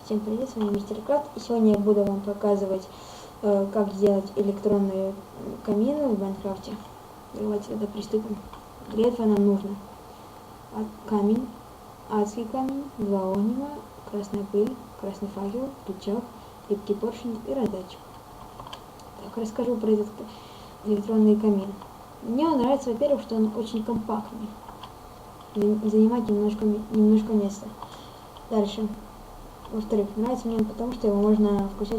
Всем привет, с вами Мистер Крафт, и сегодня я буду вам показывать, как сделать электронные камины в Майнкрафте. Давайте тогда приступим. Для этого нам нужно камень, адский камень, 2 огнева, красная пыль, красный факел, рычаг, липкий поршень и раздатчик. Так, расскажу про этот электронный камин. Мне он нравится, во-первых, что он очень компактный, занимает немножко места. Дальше. Во-вторых, нравится мне он потому, что его можно включать